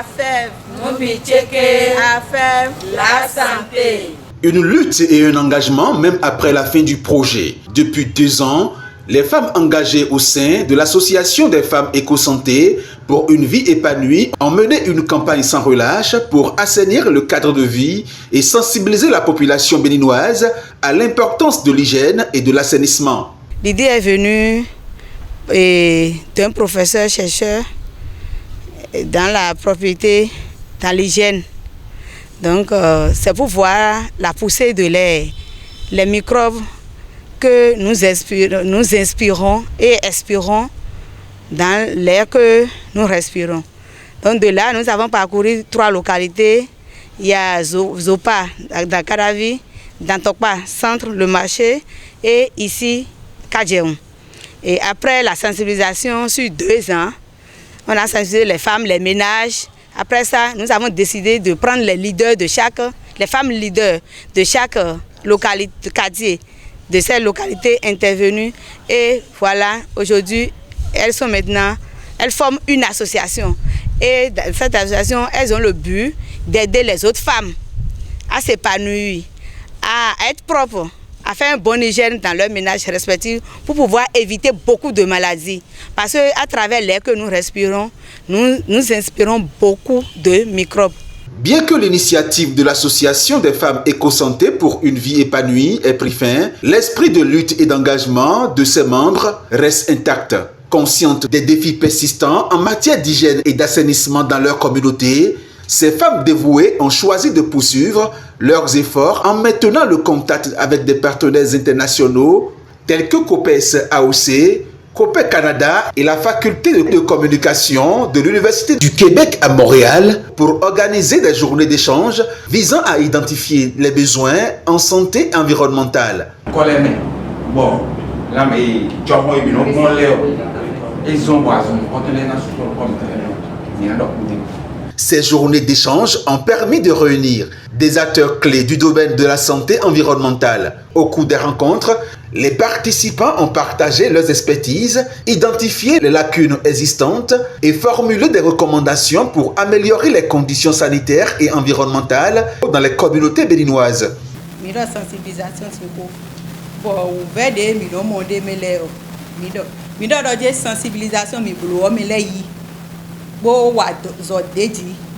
AFEV, AFEV, la santé. Une lutte et un engagement même après la fin du projet. Depuis 2 ans, les femmes engagées au sein de l'Association des femmes éco-santé pour une vie épanouie ont mené une campagne sans relâche pour assainir le cadre de vie et sensibiliser la population béninoise à l'importance de l'hygiène et de l'assainissement. L'idée est venue d'un professeur-chercheur dans la propriété, dans l'hygiène. Donc, c'est pour voir la poussée de les microbes que nous inspirons et expirons dans l'air que nous respirons. Donc de là, nous avons parcouru 3 localités. Il y a Zopa, dans Karavi, dans Tokpa, centre, le marché, et ici, Kadjeon. Et après la sensibilisation sur 2 ans, on a sensibilisé les femmes, les ménages. Après ça, nous avons décidé de prendre les leaders de les femmes leaders de chaque localité, quartier, de ces localités intervenues. Et voilà, aujourd'hui, elles forment une association. Et dans cette association, elles ont le but d'aider les autres femmes à s'épanouir, à être propres, à faire une bonne hygiène dans leur ménage respectif pour pouvoir éviter beaucoup de maladies. Parce qu'à travers l'air que nous respirons, nous inspirons beaucoup de microbes. Bien que l'initiative de l'Association des femmes éco-santé pour une vie épanouie ait pris fin, l'esprit de lutte et d'engagement de ses membres reste intact. Conscientes des défis persistants en matière d'hygiène et d'assainissement dans leur communauté, ces femmes dévouées ont choisi de poursuivre leurs efforts en maintenant le contact avec des partenaires internationaux tels que COPES AOC, COPEC Canada et la faculté de communication de l'Université du Québec à Montréal pour organiser des journées d'échange visant à identifier les besoins en santé environnementale. Ces journées d'échange ont permis de réunir des acteurs clés du domaine de la santé environnementale. Au cours des rencontres, les participants ont partagé leurs expertises, identifié les lacunes existantes et formulé des recommandations pour améliorer les conditions sanitaires et environnementales dans les communautés béninoises.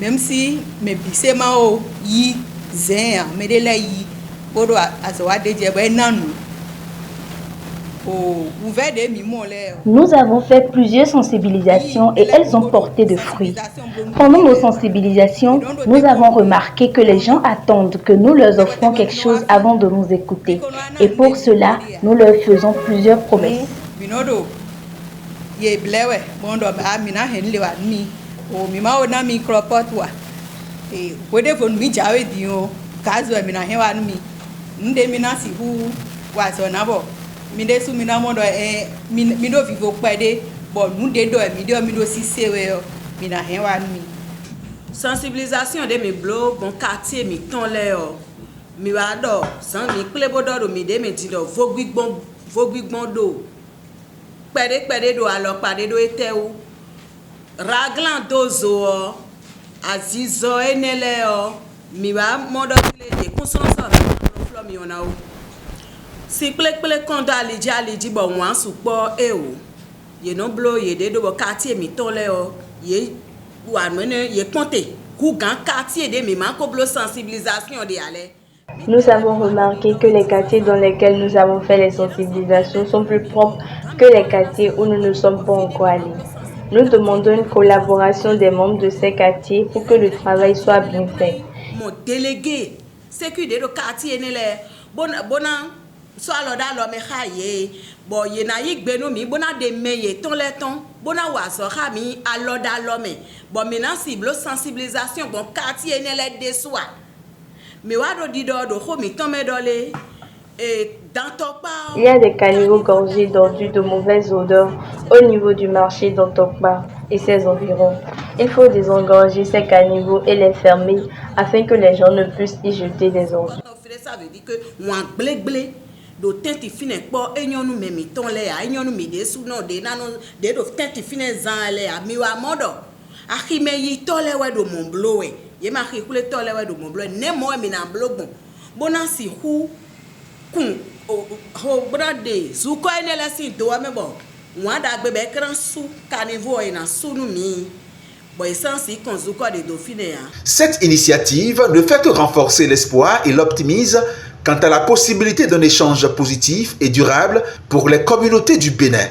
Même si mes bissements y zéa mais de la y bodo azoa de Nous avons fait plusieurs sensibilisations et elles ont porté de fruits. Pendant nos sensibilisations, nous avons remarqué que les gens attendent que nous leur offrons quelque chose avant de nous écouter. Et pour cela, nous leur faisons plusieurs promesses. Sensibilisation de mes blogs, mon quartier, mi ton léo, mi wado, sans mi clébodoro, mi de mi dido, voguigbon do, pede do alors pade do ete ou, raglan dozo, azizo eneleo, mi wa modo de conscience avec mi ona ou. Si plek konda aliji bon wan soupo e ou, ye non blo ye de do quartier mi ton léo, ye ou amene ye compté kou gan quartier de mi man ko blo sensibilisation de ale. Nous avons remarqué que les quartiers dans lesquels nous avons fait les sensibilisations sont plus propres que les quartiers où nous ne sommes pas encore allés. Nous demandons une collaboration des membres de ces quartiers pour que le travail soit bien fait. Mon délégué, c'est que de quartier ne le bona so aloda lo me khaye bo ye na yigbe no mi bona de meye ton le ton bona wa so kha mi aloda lo me bon maintenant cible sensibilisation bon quartier ne le de soi mais wa do di do ko mi ton me dole et dans Tokpa il y a des caniveaux gorgés d'ordures de mauvaise odeur au niveau du marché dans Tokpa et ses environs. Il faut désengorger ces caniveaux et les fermer afin que les gens ne puissent y jeter des ordures. Ça veut dire que moi blé do tenti fine po enyonu me mi ton le a enyonu mi de su no de nanu de do tenti fine zan le a mi wa modo Achime yi tole we do Montblo we. Ye ma chi kule tole we do Montblo. Ne mo mi na blogbon. Bona si hu kun ho brade zuko ene la si do me bo. Wanda gbe be kran su caniveau e na sunu mi. Cette initiative ne fait que renforcer l'espoir et l'optimisme quant à la possibilité d'un échange positif et durable pour les communautés du Bénin.